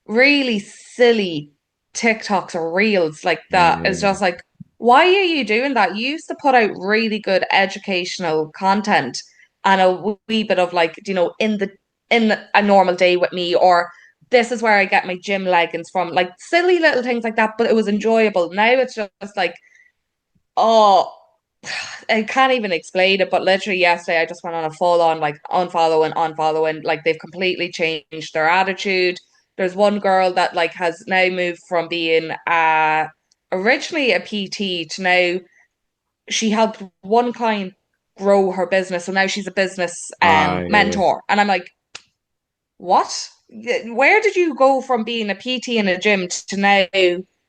really silly TikToks or reels like that. It's just like, why are you doing that? You used to put out really good educational content and a wee bit of like, in a normal day with me, or this is where I get my gym leggings from. Like silly little things like that, but it was enjoyable. Now it's just like, oh, I can't even explain it, but literally yesterday I just went on a full on like unfollowing. Like they've completely changed their attitude. There's one girl that like has now moved from being originally a PT to now she helped one client grow her business. So now she's a business Yeah. mentor. And I'm like, what? Where did you go from being a PT in a gym to now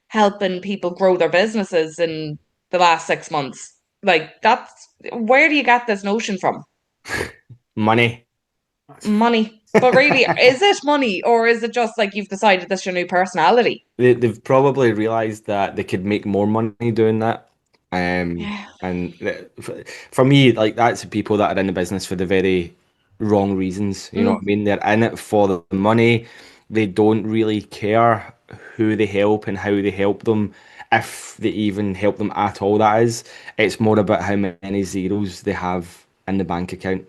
helping people grow their businesses in the last 6 months? Like that's where do you get this notion from? Money. Money. But really, is it money or is it just like you've decided this is your new personality? They've probably realized that they could make more money doing that. Yeah. And for me, like that's the people that are in the business for the very wrong reasons. You know what I Mm. mean? They're in it for the money. They don't really care who they help and how they help them, if they even help them at all. That is, it's more about how many zeros they have in the bank account.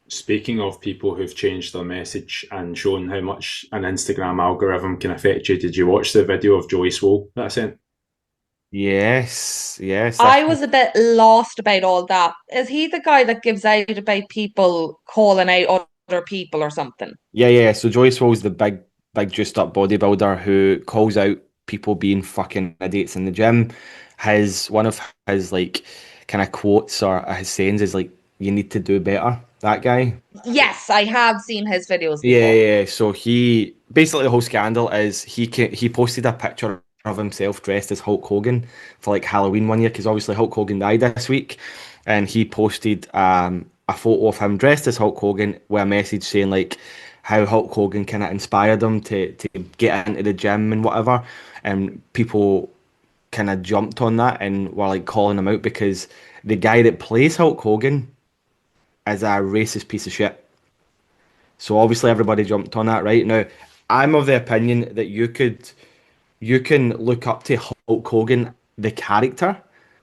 Speaking of people who've changed their message and shown how much an Instagram algorithm can affect you, did you watch the video of Joey Swole that I sent? Yes, yes. I was a bit lost about all that. Is he the guy that gives out about people calling out other people or something? Yeah, yeah. So Joyce Swole's the big juiced up bodybuilder who calls out people being fucking idiots in the gym. One of his like kind of quotes or his sayings is like, "You need to do better." That guy. Yes, I have seen his videos Yeah, before. yeah. So he basically the whole scandal is he posted a picture of himself dressed as Hulk Hogan for like Halloween one year because obviously Hulk Hogan died this week, and he posted a photo of him dressed as Hulk Hogan with a message saying like how Hulk Hogan kind of inspired him to get into the gym and whatever, and people kind of jumped on that and were like calling him out because the guy that plays Hulk Hogan is a racist piece of shit. So obviously everybody jumped on that right now. I'm of the opinion that you can look up to Hulk Hogan the character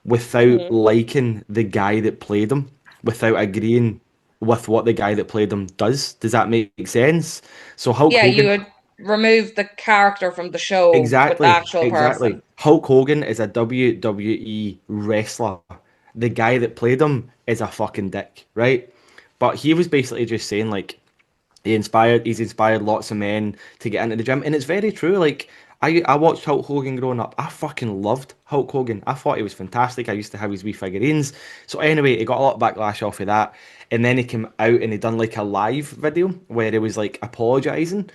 without Mhm. liking the guy that played him, without agreeing with what the guy that played him does. Does that make sense? So Hulk Yeah, you Hogan, would remove the character from the show with the exactly, actual exactly. person. Hulk Hogan is a WWE wrestler. The guy that played him is a fucking dick, right? But he was basically just saying like he's inspired lots of men to get into the gym, and it's very true. Like I watched Hulk Hogan growing up. I fucking loved Hulk Hogan. I thought he was fantastic. I used to have his wee figurines. So anyway, he got a lot of backlash off of that, and then he came out and he done like a live video where he was like apologizing.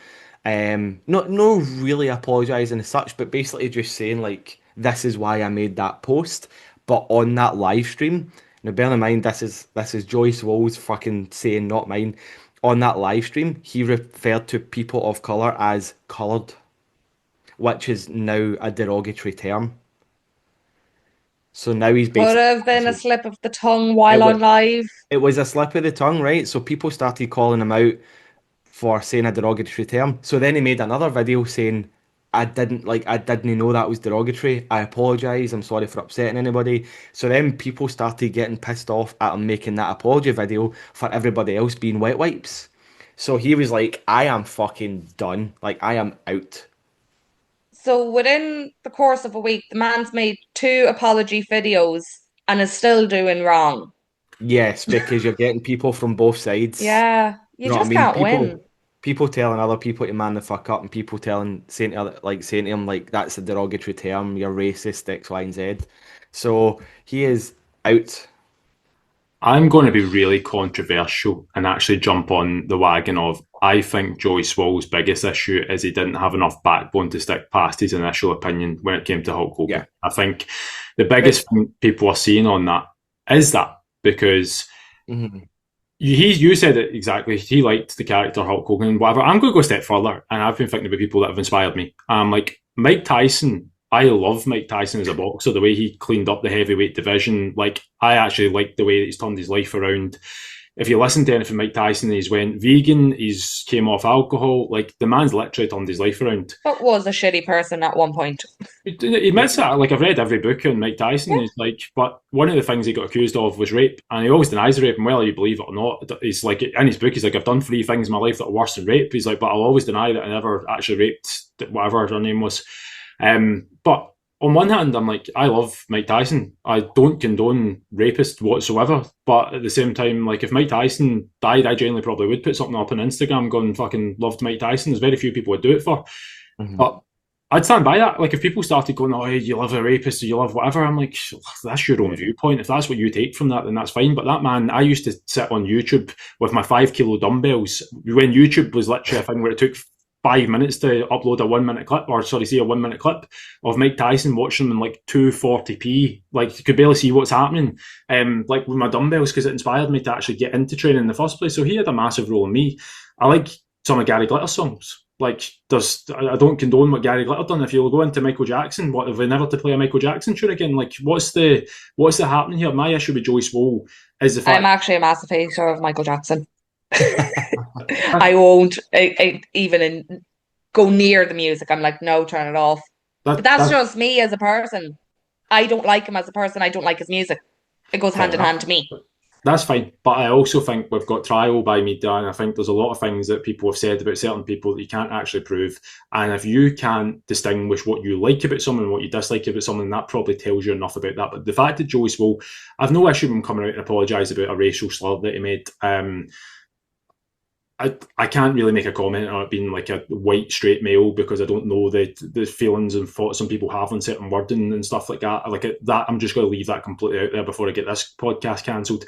Not no really apologizing as such, but basically just saying like this is why I made that post. But on that live stream, now bear in mind this is Joyce Wool's fucking saying, not mine. On that live stream, he referred to people of color as colored, which is now a derogatory term. So now he's Could basically have been a cancelled. slip of the tongue It while was on live. it was a slip of the tongue, right? So people started calling him out for saying a derogatory term. So then he made another video saying, I didn't know that was derogatory. I apologize. I'm sorry for upsetting anybody. So then people started getting pissed off at him making that apology video for everybody else being wet wipes. So he was like, I am fucking done. Like, I am out. So within the course of a week, the man's made two apology videos and is still doing wrong. Yes, because you're getting people from both sides. Yeah, You you know what I just mean? can't People win. people telling other people to man the fuck up, and people saying to him like that's a derogatory term, you're racist, X, Y, and Z. So he is out. I'm going to be really controversial and actually jump on the wagon of I think Joey Swole's biggest issue is he didn't have enough backbone to stick past his initial opinion when it came to Hulk Yeah. Hogan. I think the But biggest thing people are seeing on that is that because mhm. you said it exactly. He liked the character Hulk Hogan and whatever. I'm going to go a step further, and I've been thinking about people that have inspired me. Like Mike Tyson. I love Mike Tyson as a boxer. The way he cleaned up the heavyweight division. Like I actually like the way that he's turned his life around. if you listen to anything Mike Tyson, he's went vegan, he's came off alcohol. Like, the man's literally turned his life around. But was a shitty person at one point. He admits that. Like, I've read every book on Mike Tyson. Yeah. He's like, but one of the things he got accused of was rape, and he always denies the rape. And whether you believe it or not, he's like, in his book, he's like, I've done 3 things in my life that are worse than rape. He's like, but I'll always deny that I never actually raped whatever her name was. But on one hand, I'm like, I love Mike Tyson. I don't condone rapists whatsoever. But at the same time, like, if Mike Tyson died, I genuinely probably would put something up on Instagram going, fucking loved Mike Tyson. There's very few people would do it for. Mhm. But I'd stand by that. Like, if people started going, oh, you love a rapist or you love whatever, I'm like, that's your own viewpoint. If that's what you take from that, then that's fine. But that man, I used to sit on YouTube with my 5 kilo dumbbells when YouTube was literally a thing where it took 5 minutes to upload a 1 minute clip, or sorry, see a 1 minute clip of Mike Tyson watching them in like 240p. Like, you could barely see what's happening. Like with my dumbbells, because it inspired me to actually get into training in the first place. So he had a massive role in me. I like some of Gary Glitter's songs. Like, I don't condone what Gary Glitter done. If you go into Michael Jackson, what if we never to play a Michael Jackson tune again? Like, what's the happening here? My issue with Joey Swoll is the fact I'm actually a massive hater of Michael Jackson. I won't even go near the music. I'm like, no, turn it off. But that's just me as a person. I don't like him as a person. I don't like his music. It goes hand in hand to me. That's fine. But I also think we've got trial by media, and I think there's a lot of things that people have said about certain people that you can't actually prove. And if you can't distinguish what you like about someone and what you dislike about someone, that probably tells you enough about that. But the fact that Joey Swoll, I've no issue with him coming out and apologise about a racial slur that he made. I can't really make a comment on it being like a white straight male, because I don't know the feelings and thoughts some people have on certain wording and stuff like that. Like that, I'm just going to leave that completely out there before I get this podcast cancelled.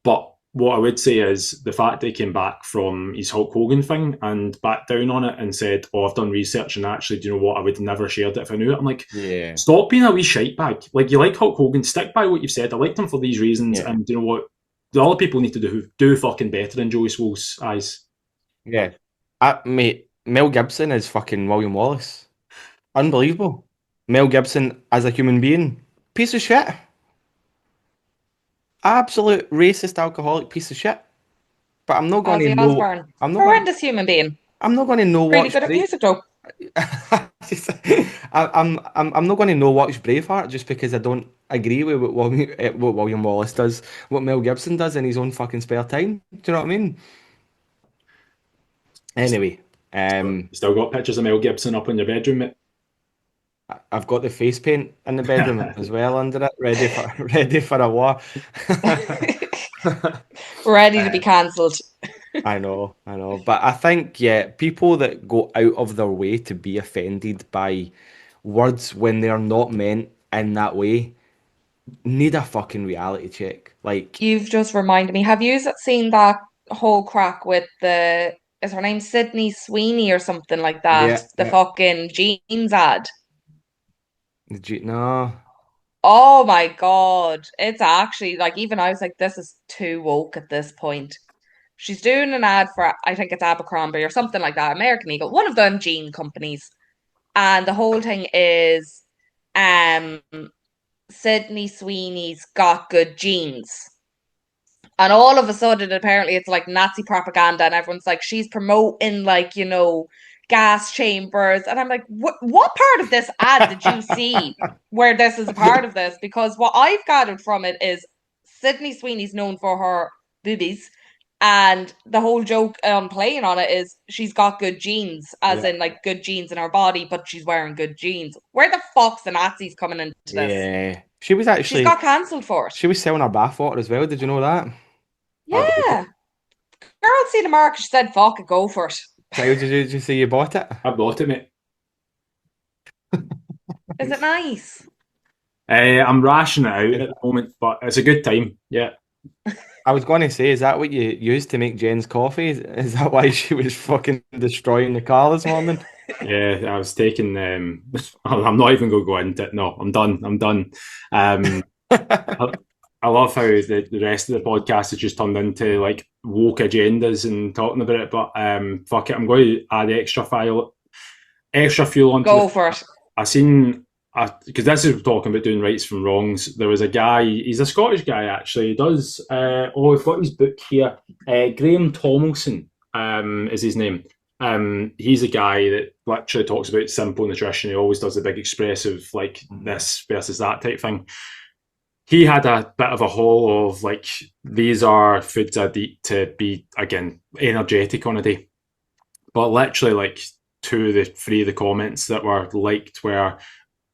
But what I would say is the fact that he came back from his Hulk Hogan thing and backed down on it and said, "Oh, I've done research and actually, do you know what? I would never shared it if I knew it." I'm like, yeah, stop being a wee shitebag. Like, you like Hulk Hogan, stick by what you've said. I liked him for these reasons, and do you know what? The other people need to do fucking better in Joey Swoll's eyes. Yeah. Mate, Mel Gibson is fucking William Wallace. Unbelievable. Mel Gibson as a human being, piece of shit. Absolute racist, alcoholic piece of shit. But I'm not going to know. Osbourne. I'm not Horrendous human being. I'm not going to know Really what's good at music though. I'm not going to know watch Braveheart just because I don't agree with what William Wallace does, what Mel Gibson does in his own fucking spare time. Do you know what I mean? Anyway, You still got pictures of Mel Gibson up in your bedroom, mate? I've got the face paint in the bedroom as well under it, ready for a war. Ready to be cancelled. I know. But I think, people that go out of their way to be offended by words when they're not meant in that way need a fucking reality check. Like, You've just reminded me. Have you seen that whole crack with is her name Sydney Sweeney or something like that? The fucking jeans ad. no. Oh my God. It's actually like, even I was like, this is too woke at this point. She's doing an ad for, I think it's Abercrombie or something like that, American Eagle, one of them jean companies. And the whole thing is Sydney Sweeney's got good jeans. And all of a sudden, apparently, it's like Nazi propaganda, and everyone's like, she's promoting, like, gas chambers. And I'm like, what part of this ad did you see where this is a part of this? Because what I've gathered from it is Sydney Sweeney's known for her boobies, and the whole joke playing on it is she's got good genes, as in like good genes in her body, but she's wearing good jeans. Where the fuck's the Nazis coming into this? Yeah. She's got cancelled for it. She was selling her bathwater as well. Did you know that? Yeah. Girl seen the mark, she said, fuck it, go for it. Did you say you bought it? I bought it, mate. Is it nice? I'm rationing it out at the moment, but it's a good time. Yeah. I was going to say, is that what you used to make Jen's coffee? Is that why she was fucking destroying the car this morning? Yeah, I was taking. I'm not even going to go into it. No, I'm done. I love how the rest of the podcast has just turned into like woke agendas and talking about it. But fuck it, I'm going to add extra fuel onto Go for it. I seen because this is talking about doing rights from wrongs. There was a guy, he's a Scottish guy actually. He does, I've got his book here. Graham Tomlinson is his name. He's a guy that literally talks about simple nutrition. He always does the big expressive, like this versus that type thing. He had a bit of a haul of like, these are foods I'd eat to be, again, energetic on a day. But literally, like, three of the comments that were liked were,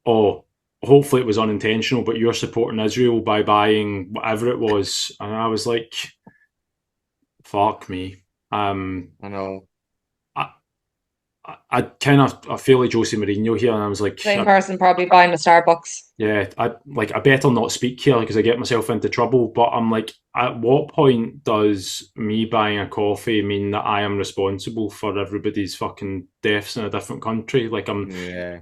oh, hopefully it was unintentional, but you're supporting Israel by buying whatever it was. And I was like, fuck me. I know. I kind of I feel like Jose Mourinho here, and I was like, Same person probably buying a Starbucks. yeah, I better not speak here because I get myself into trouble. But I'm like, at what point does me buying a coffee mean that I am responsible for everybody's fucking deaths in a different country? Like Yeah.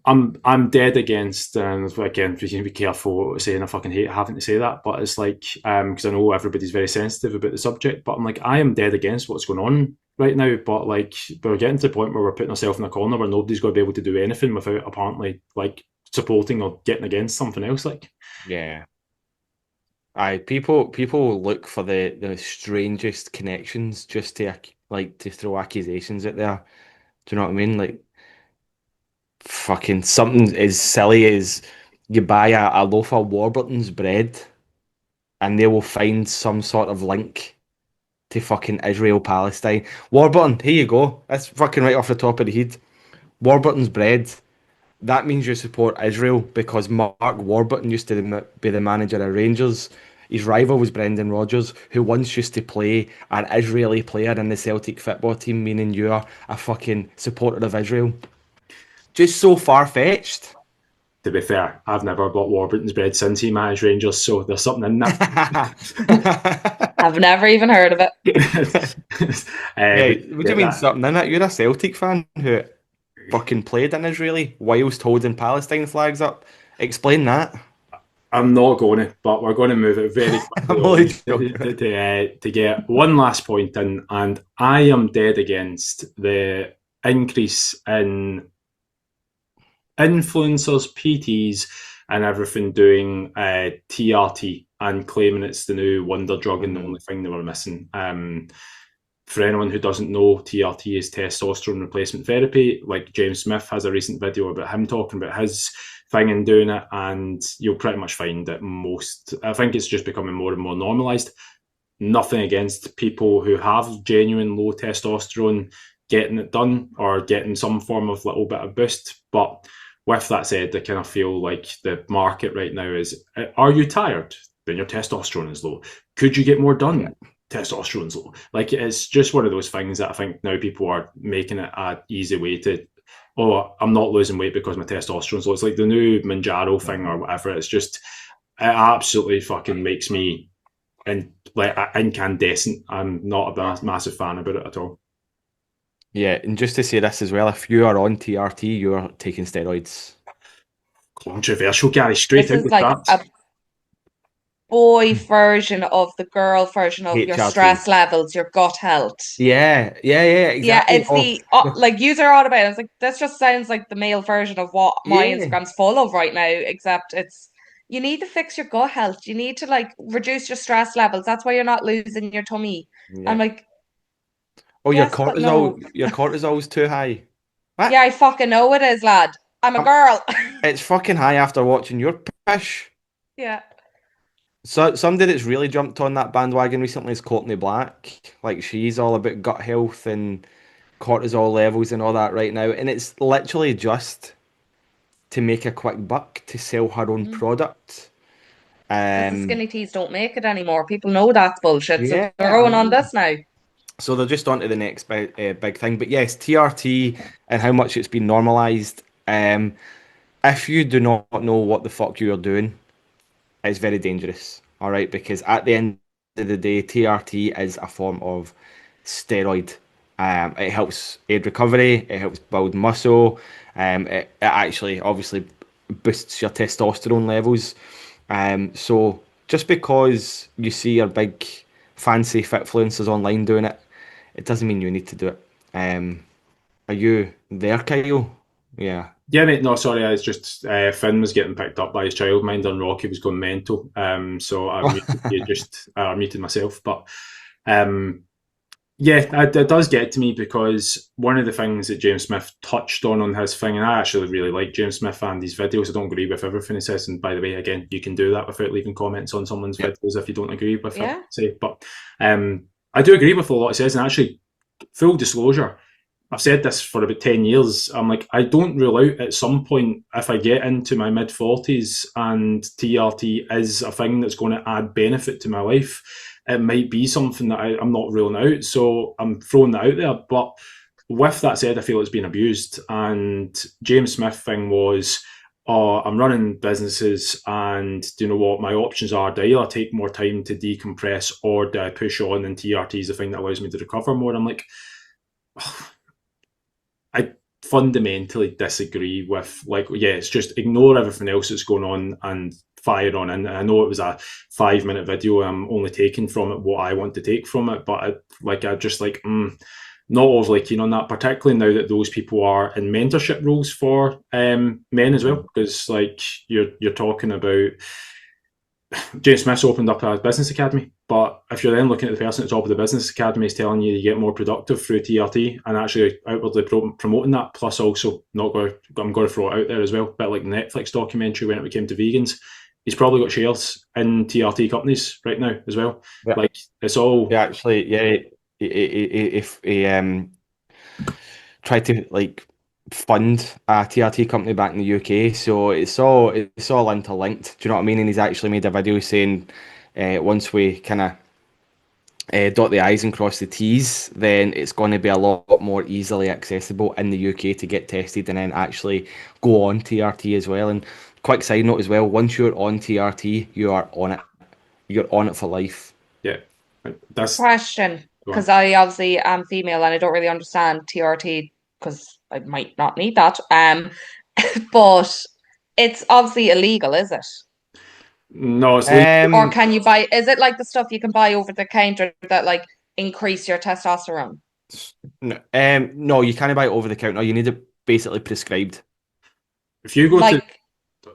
I'm dead against, and again, we need to be careful what we're saying. I fucking hate having to say that, but it's like, because I know everybody's very sensitive about the subject, but I'm like, I am dead against what's going on right now. But like, we're getting to the point where we're putting ourselves in a corner where nobody's going to be able to do anything without apparently like supporting or getting against something else. Like, Yeah. Aye, people look for the strangest connections just to like to throw accusations out there. Do you know what I mean? Like fucking something as silly as you buy a loaf of Warburton's bread and they will find some sort of link to fucking Israel Palestine. Warburton, here you go. That's fucking right off the top of the head. Warburton's bread. That means you support Israel because Mark Warburton used to be the manager of Rangers. His rival was Brendan Rodgers, who once used to play an Israeli player in the Celtic football team, meaning you are a fucking supporter of Israel. Just so far-fetched. to be fair, I've never bought Warburton's bread since he managed Rangers, so there's something in that. I've never even heard of it. Hey, what do you mean something in it? You're a Celtic fan who fucking played in Israeli whilst holding Palestine flags up. Explain that. I'm not going to, but we're going to move it very quickly to get one last point in, and I am dead against the increase in influencers, PTs, and everything doing TRT and claiming it's the new wonder drug and the only thing they were missing. For anyone who doesn't know, TRT is testosterone replacement therapy. Like James Smith has a recent video about him talking about his thing and doing it, and you'll pretty much find that I think it's just becoming more and more normalised. Nothing against people who have genuine low testosterone getting it done or getting some form of little bit of boost, but with that said, I kind of feel like the market right now is, are you tired? Then your testosterone is low. Could you get more done? Yeah. Testosterone's low. Like, it's just one of those things that I think now people are making it an easy way to, oh, I'm not losing weight because my testosterone's low. It's like the new Manjaro thing or whatever. It's just, it absolutely fucking makes me incandescent. I'm not a massive fan about it at all. Yeah, and just to say this as well, if you are on TRT, you are taking steroids. Controversial, Gary. Straight this out is like a boy version of the girl version of your stress levels, your gut health. Yeah, exactly. Yeah, it's the like user on about it. It's like this just sounds like the male version of what my Instagram's full of right now, except it's you need to fix your gut health. You need to like reduce your stress levels. That's why you're not losing your tummy. Yeah. I'm like, oh, yes, your cortisol's too high. What? Yeah, I fucking know it is, lad. I'm a girl. It's fucking high after watching your pish. Yeah. So somebody that's really jumped on that bandwagon recently is Courtney Black. Like she's all about gut health and cortisol levels and all that right now, and it's literally just to make a quick buck to sell her own product. The skinny teas don't make it anymore. People know that's bullshit, so they're going on this now. So they're just on to the next big thing. But yes, TRT and how much it's been normalised. If you do not know what the fuck you are doing, it's very dangerous. All right, because at the end of the day, TRT is a form of steroid. It helps aid recovery. It helps build muscle. It actually obviously boosts your testosterone levels. So just because you see your big fancy fitfluencers online doing it, it doesn't mean you need to do it. Are you there, Kyle? Yeah. Yeah, mate. No, sorry. It's just Finn was getting picked up by his childminder, and Rocky was going mental. So I muted you, just muted myself. But yeah, it does get to me because one of the things that James Smith touched on his thing, and I actually really like James Smith and his videos. I don't agree with everything he says, and by the way, again, you can do that without leaving comments on someone's videos if you don't agree with what they say. But I do agree with a lot he says, and actually, full disclosure, I've said this for about 10 years. I'm like, I don't rule out at some point, if I get into my mid 40s and TRT is a thing that's going to add benefit to my life, it might be something that I'm not ruling out. So I'm throwing that out there. But with that said, I feel it's been abused. And James Smith thing was, I'm running businesses, and do you know what? My options are, do I either take more time to decompress, or do I push on, and TRT is the thing that allows me to recover more? I'm like, I fundamentally disagree with, like, yeah, it's just ignore everything else that's going on and fire on. And I know it was a 5-minute video. I'm only taking from it what I want to take from it, but I just like, not overly keen on that, particularly now that those people are in mentorship roles for men as well. Because like you're talking about, James Smith's opened up a business academy, but if you're then looking at the person at the top of the business academy is telling you get more productive through TRT and actually outwardly promoting that, plus also I'm going to throw it out there as well, a bit like the Netflix documentary when it came to vegans, he's probably got shares in TRT companies right now as well. Yeah. Like it's all. Yeah, actually, yeah. If he tried to like fund a TRT company back in the UK, so it's all interlinked. Do you know what I mean? And he's actually made a video saying, once we kind of dot the I's and cross the T's, then it's going to be a lot more easily accessible in the UK to get tested and then actually go on TRT as well. And quick side note as well, once you're on TRT, you are on it. You're on it for life. Yeah. That's question, because I obviously am female and I don't really understand TRT because I might not need that. But it's obviously illegal, is it? No, it's legal. Or can you buy? Is it like the stuff you can buy over the counter that like increase your testosterone? No, you can't buy it over the counter. You need it basically prescribed. If you go like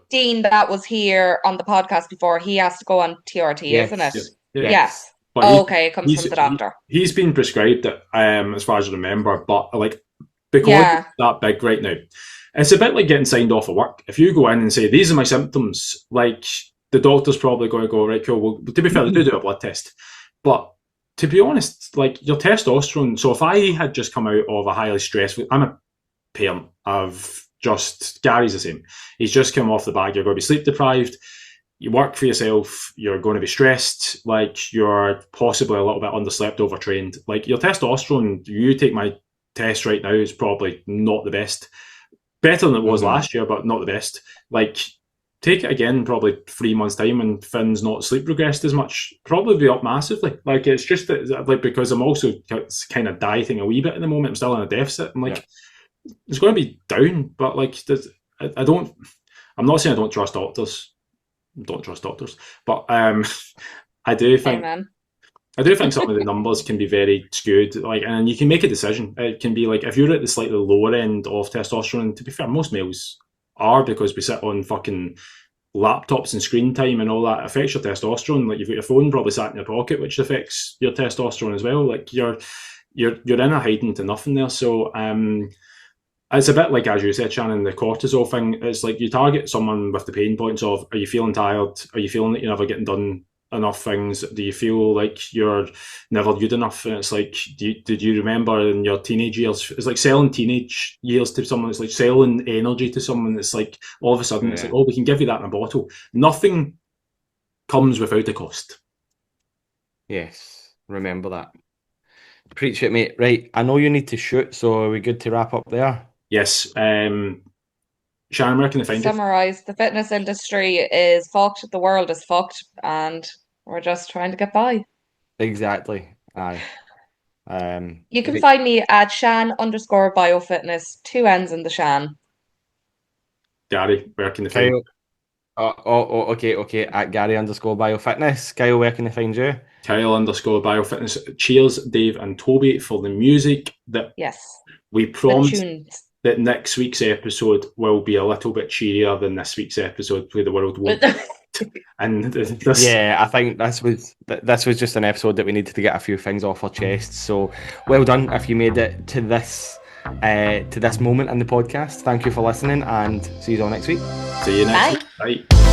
Dean that was here on the podcast before, he has to go on TRT, yes. Isn't it? Yes. Okay, it comes from the doctor. He's been prescribed it, as far as I remember, but like because it's that big right now, it's a bit like getting signed off of work. If you go in and say, these are my symptoms, like the doctor's probably going to go, right, cool, well, to be fair, they do a blood test. But to be honest, like your testosterone, so if I had just come out of a highly stressful, I'm a parent of Gary's the same. He's just come off the bag, you're going to be sleep deprived, you work for yourself, you're going to be stressed, like you're possibly a little bit underslept, overtrained. Like your testosterone, you take my test right now, is probably not the best. Better than it was last year, but not the best. Like take it again, probably 3 months' time, and Finn's not sleep regressed as much, probably be up massively. Like it's just that, like, because I'm also kind of dieting a wee bit at the moment. I'm still in a deficit. I'm like, it's going to be down, but like, I don't. I'm not saying I don't trust doctors. Don't trust doctors, but I do think. Amen. I do think some of the numbers can be very skewed, like, and you can make a decision. It can be like if you're at the slightly lower end of testosterone. To be fair, most males are, because we sit on fucking laptops and screen time and all that affects your testosterone. Like you've got your phone probably sat in your pocket, which affects your testosterone as well. Like you're in a hiding to nothing there. So it's a bit like, as you said, Shannon, the cortisol thing. It's like you target someone with the pain points of, are you feeling tired? Are you feeling that you're never getting done enough things? Do you feel like you're never good enough? And it's like, did you remember in your teenage years? It's like selling teenage years to someone. It's like selling energy to someone. It's like all of a sudden it's like, oh, we can give you that in a bottle. Nothing comes without a cost. Yes, remember that. Preach it, mate. Right, I know you need to shoot, so are we good to wrap up there? Yes. Shannon, where can they find you? Summarise, the fitness industry is fucked, the world is fucked, and we're just trying to get by. Exactly. Aye. You can find me at Shan_biofitness, 2 N's in the Shan. Gary, where can they find you? Okay. At Gary_biofitness. Kyle, where can they find you? Kyle_biofitness. Cheers, Dave and Toby, for the music that we promised. that next week's episode will be a little bit cheerier than this week's episode where the world won't. And this, Yeah, I think this was just an episode that we needed to get a few things off our chests. So well done if you made it to this moment in the podcast. Thank you for listening, and see you all next week. See you next Bye. week. Bye.